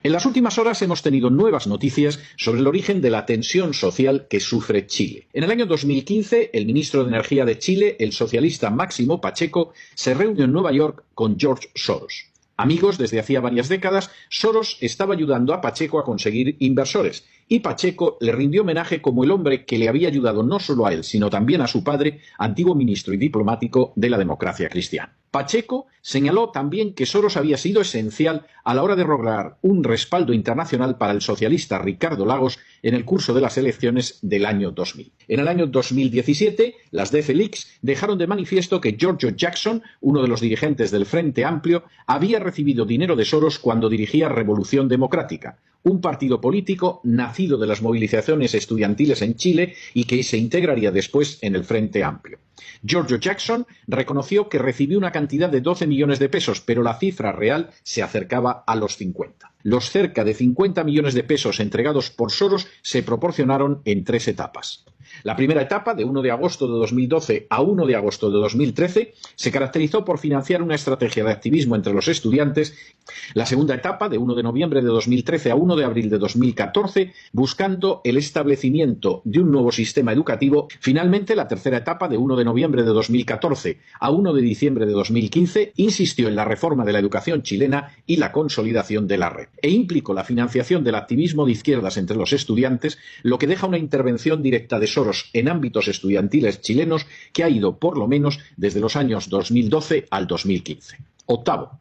En las últimas horas hemos tenido nuevas noticias sobre el origen de la tensión social que sufre Chile. En el año 2015, el ministro de Energía de Chile, el socialista Máximo Pacheco, se reunió en Nueva York con George Soros. Amigos desde hacía varias décadas, Soros estaba ayudando a Pacheco a conseguir inversores, y Pacheco le rindió homenaje como el hombre que le había ayudado no solo a él, sino también a su padre, antiguo ministro y diplomático de la democracia cristiana. Pacheco señaló también que Soros había sido esencial a la hora de lograr un respaldo internacional para el socialista Ricardo Lagos en el curso de las elecciones del año 2000. En el año 2017, las DC Leaks dejaron de manifiesto que Giorgio Jackson, uno de los dirigentes del Frente Amplio, había recibido dinero de Soros cuando dirigía Revolución Democrática, un partido político nacido de las movilizaciones estudiantiles en Chile y que se integraría después en el Frente Amplio. Giorgio Jackson reconoció que recibió una cantidad de 12 millones de pesos, pero la cifra real se acercaba a los 50. Los cerca de 50 millones de pesos entregados por Soros se proporcionaron en 3 etapas. La primera etapa, de 1 de agosto de 2012 a 1 de agosto de 2013, se caracterizó por financiar una estrategia de activismo entre los estudiantes. La segunda etapa, de 1 de noviembre de 2013 a 1 de abril de 2014, buscando el establecimiento de un nuevo sistema educativo. Finalmente, la tercera etapa, de 1 de noviembre de 2014 a 1 de diciembre de 2015, insistió en la reforma de la educación chilena y la consolidación de la red, e implicó la financiación del activismo de izquierdas entre los estudiantes, lo que deja una intervención directa de Soros en ámbitos estudiantiles chilenos que ha ido por lo menos desde los años 2012 al 2015. Octavo.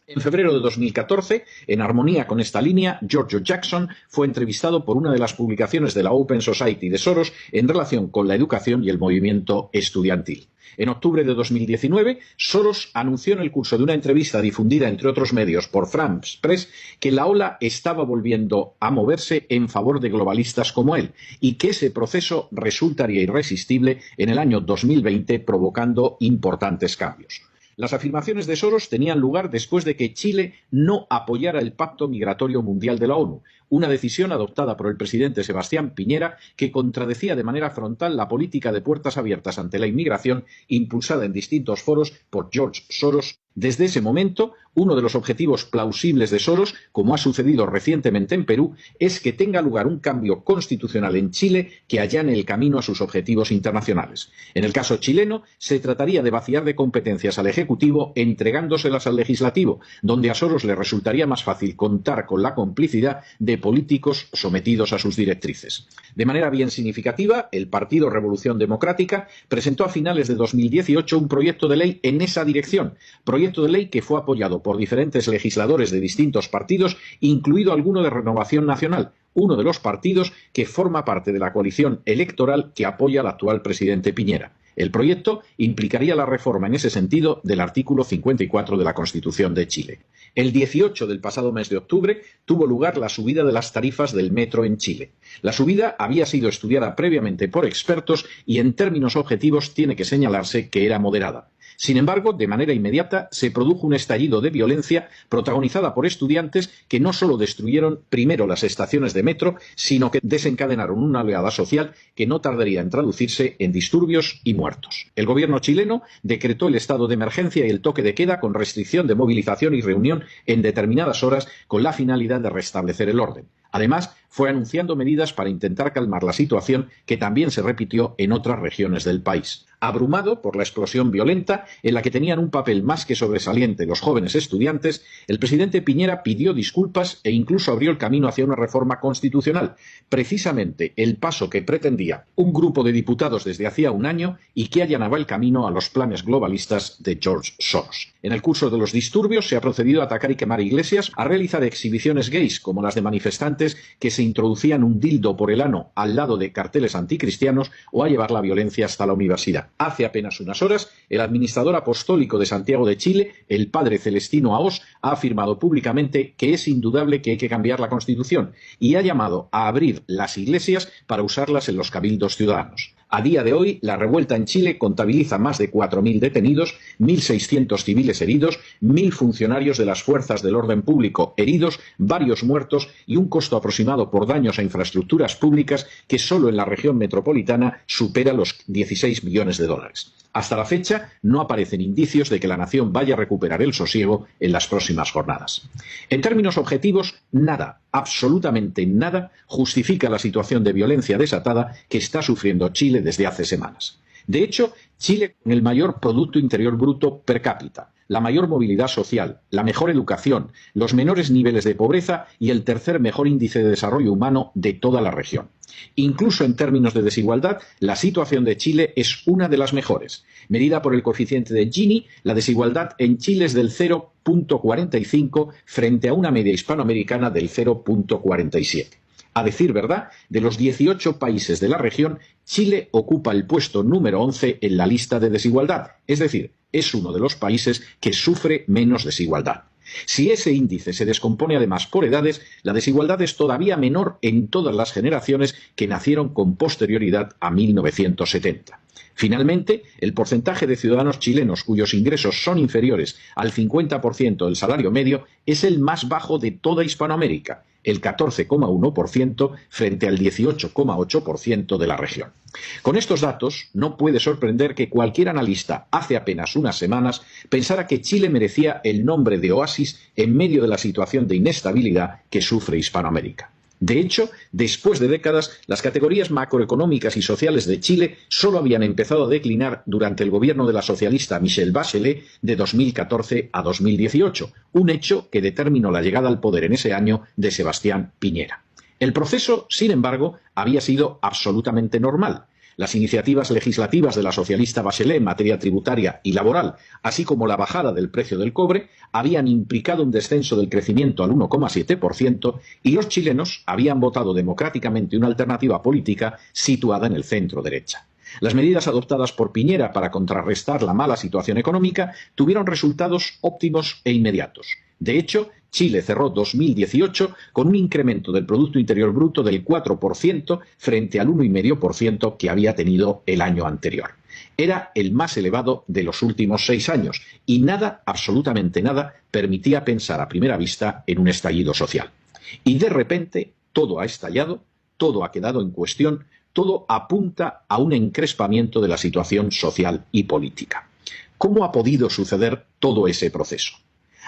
En febrero de 2014, en armonía con esta línea, Giorgio Jackson fue entrevistado por una de las publicaciones de la Open Society de Soros en relación con la educación y el movimiento estudiantil. En octubre de 2019, Soros anunció en el curso de una entrevista difundida entre otros medios por France Press que la ola estaba volviendo a moverse en favor de globalistas como él y que ese proceso resultaría irresistible en el año 2020, provocando importantes cambios. Las afirmaciones de Soros tenían lugar después de que Chile no apoyara el Pacto Migratorio Mundial de la ONU, una decisión adoptada por el presidente Sebastián Piñera que contradecía de manera frontal la política de puertas abiertas ante la inmigración impulsada en distintos foros por George Soros. Desde ese momento, uno de los objetivos plausibles de Soros, como ha sucedido recientemente en Perú, es que tenga lugar un cambio constitucional en Chile que allane el camino a sus objetivos internacionales. En el caso chileno, se trataría de vaciar de competencias al Ejecutivo entregándoselas al Legislativo, donde a Soros le resultaría más fácil contar con la complicidad de políticos sometidos a sus directrices. De manera bien significativa, el Partido Revolución Democrática presentó a finales de 2018 un proyecto de ley en esa dirección, proyecto de ley que fue apoyado por diferentes legisladores de distintos partidos, incluido alguno de Renovación Nacional, uno de los partidos que forma parte de la coalición electoral que apoya al actual presidente Piñera. El proyecto implicaría la reforma en ese sentido del artículo 54 de la Constitución de Chile. El 18 del pasado mes de octubre tuvo lugar la subida de las tarifas del metro en Chile. La subida había sido estudiada previamente por expertos y en términos objetivos tiene que señalarse que era moderada. Sin embargo, de manera inmediata se produjo un estallido de violencia protagonizada por estudiantes que no solo destruyeron primero las estaciones de metro, sino que desencadenaron una oleada social que no tardaría en traducirse en disturbios y muertos. El gobierno chileno decretó el estado de emergencia y el toque de queda con restricción de movilización y reunión en determinadas horas con la finalidad de restablecer el orden. Además, fue anunciando medidas para intentar calmar la situación que también se repitió en otras regiones del país. Abrumado por la explosión violenta en la que tenían un papel más que sobresaliente los jóvenes estudiantes, el presidente Piñera pidió disculpas e incluso abrió el camino hacia una reforma constitucional, precisamente el paso que pretendía un grupo de diputados desde hacía un año y que allanaba el camino a los planes globalistas de George Soros. En el curso de los disturbios se ha procedido a atacar y quemar iglesias, a realizar exhibiciones gays como las de manifestantes que se introducían un dildo por el ano al lado de carteles anticristianos o a llevar la violencia hasta la universidad. Hace apenas unas horas, el administrador apostólico de Santiago de Chile, el padre Celestino Aós, ha afirmado públicamente que es indudable que hay que cambiar la Constitución y ha llamado a abrir las iglesias para usarlas en los cabildos ciudadanos. A día de hoy, la revuelta en Chile contabiliza más de 4.000 detenidos, 1.600 civiles heridos, 1.000 funcionarios de las fuerzas del orden público heridos, varios muertos y un costo aproximado por daños a infraestructuras públicas que solo en la región metropolitana supera los 16 millones de dólares. Hasta la fecha, no aparecen indicios de que la nación vaya a recuperar el sosiego en las próximas jornadas. En términos objetivos, nada, absolutamente nada, justifica la situación de violencia desatada que está sufriendo Chile desde hace semanas. De hecho, Chile, con el mayor Producto Interior Bruto per cápita, la mayor movilidad social, la mejor educación, los menores niveles de pobreza y el tercer mejor índice de desarrollo humano de toda la región. Incluso en términos de desigualdad, la situación de Chile es una de las mejores. Medida por el coeficiente de Gini, la desigualdad en Chile es del 0,45 frente a una media hispanoamericana del 0,47. A decir verdad, de los 18 países de la región, Chile ocupa el puesto número 11 en la lista de desigualdad, es decir, es uno de los países que sufre menos desigualdad. Si ese índice se descompone además por edades, la desigualdad es todavía menor en todas las generaciones que nacieron con posterioridad a 1970. Finalmente, el porcentaje de ciudadanos chilenos cuyos ingresos son inferiores al 50% del salario medio es el más bajo de toda Hispanoamérica, el 14,1% frente al 18,8% de la región. Con estos datos, no puede sorprender que cualquier analista hace apenas unas semanas pensara que Chile merecía el nombre de oasis en medio de la situación de inestabilidad que sufre Hispanoamérica. De hecho, después de décadas, las categorías macroeconómicas y sociales de Chile solo habían empezado a declinar durante el gobierno de la socialista Michelle Bachelet de 2014 a 2018, un hecho que determinó la llegada al poder en ese año de Sebastián Piñera. El proceso, sin embargo, había sido absolutamente normal. Las iniciativas legislativas de la socialista Bachelet en materia tributaria y laboral, así como la bajada del precio del cobre, habían implicado un descenso del crecimiento al 1,7% y los chilenos habían votado democráticamente una alternativa política situada en el centro-derecha. Las medidas adoptadas por Piñera para contrarrestar la mala situación económica tuvieron resultados óptimos e inmediatos. De hecho, Chile cerró 2018 con un incremento del Producto Interior Bruto del 4% frente al 1,5% que había tenido el año anterior. Era el más elevado de los últimos 6 años y nada, absolutamente nada, permitía pensar a primera vista en un estallido social. Y de repente todo ha estallado, todo ha quedado en cuestión, todo apunta a un encrespamiento de la situación social y política. ¿Cómo ha podido suceder todo ese proceso?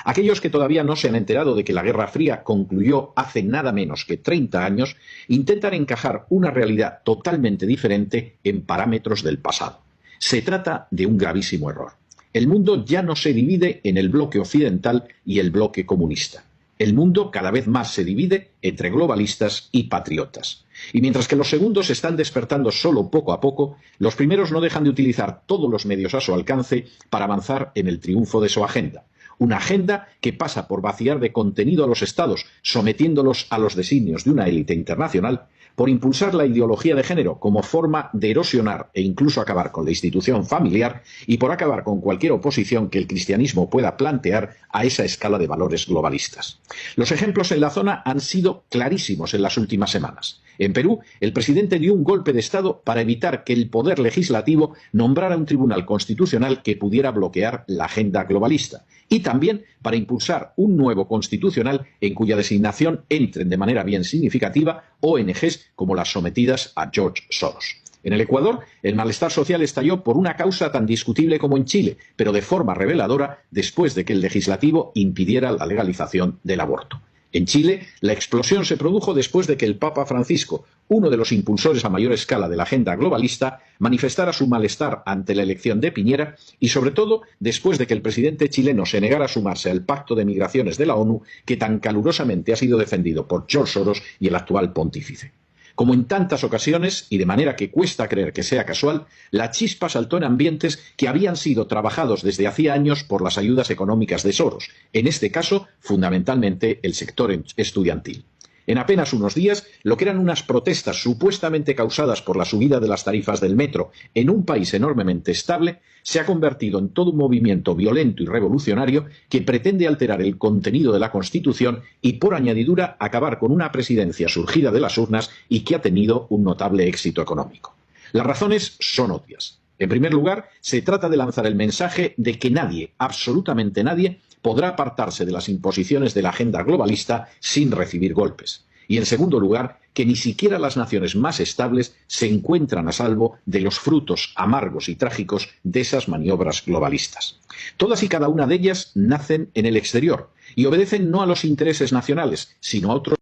Aquellos que todavía no se han enterado de que la Guerra Fría concluyó hace nada menos que 30 años intentan encajar una realidad totalmente diferente en parámetros del pasado. Se trata de un gravísimo error. El mundo ya no se divide en el bloque occidental y el bloque comunista. El mundo cada vez más se divide entre globalistas y patriotas. Y mientras que los segundos están despertando solo poco a poco, los primeros no dejan de utilizar todos los medios a su alcance para avanzar en el triunfo de su agenda. Una agenda que pasa por vaciar de contenido a los estados, sometiéndolos a los designios de una élite internacional, por impulsar la ideología de género como forma de erosionar e incluso acabar con la institución familiar y por acabar con cualquier oposición que el cristianismo pueda plantear a esa escala de valores globalistas. Los ejemplos en la zona han sido clarísimos en las últimas semanas. En Perú, el presidente dio un golpe de Estado para evitar que el poder legislativo nombrara un tribunal constitucional que pudiera bloquear la agenda globalista. Y también para impulsar un nuevo constitucional en cuya designación entren de manera bien significativa ONGs como las sometidas a George Soros. En el Ecuador, el malestar social estalló por una causa tan discutible como en Chile, pero de forma reveladora después de que el legislativo impidiera la legalización del aborto. En Chile, la explosión se produjo después de que el Papa Francisco, uno de los impulsores a mayor escala de la agenda globalista, manifestara su malestar ante la elección de Piñera y, sobre todo, después de que el presidente chileno se negara a sumarse al Pacto de Migraciones de la ONU, que tan calurosamente ha sido defendido por George Soros y el actual pontífice. Como en tantas ocasiones, y de manera que cuesta creer que sea casual, la chispa saltó en ambientes que habían sido trabajados desde hacía años por las ayudas económicas de Soros, en este caso, fundamentalmente, el sector estudiantil. En apenas unos días, lo que eran unas protestas supuestamente causadas por la subida de las tarifas del metro en un país enormemente estable, se ha convertido en todo un movimiento violento y revolucionario que pretende alterar el contenido de la Constitución y, por añadidura, acabar con una presidencia surgida de las urnas y que ha tenido un notable éxito económico. Las razones son obvias. En primer lugar, se trata de lanzar el mensaje de que nadie, absolutamente nadie, podrá apartarse de las imposiciones de la agenda globalista sin recibir golpes. Y, en segundo lugar, que ni siquiera las naciones más estables se encuentran a salvo de los frutos amargos y trágicos de esas maniobras globalistas. Todas y cada una de ellas nacen en el exterior y obedecen no a los intereses nacionales, sino a otros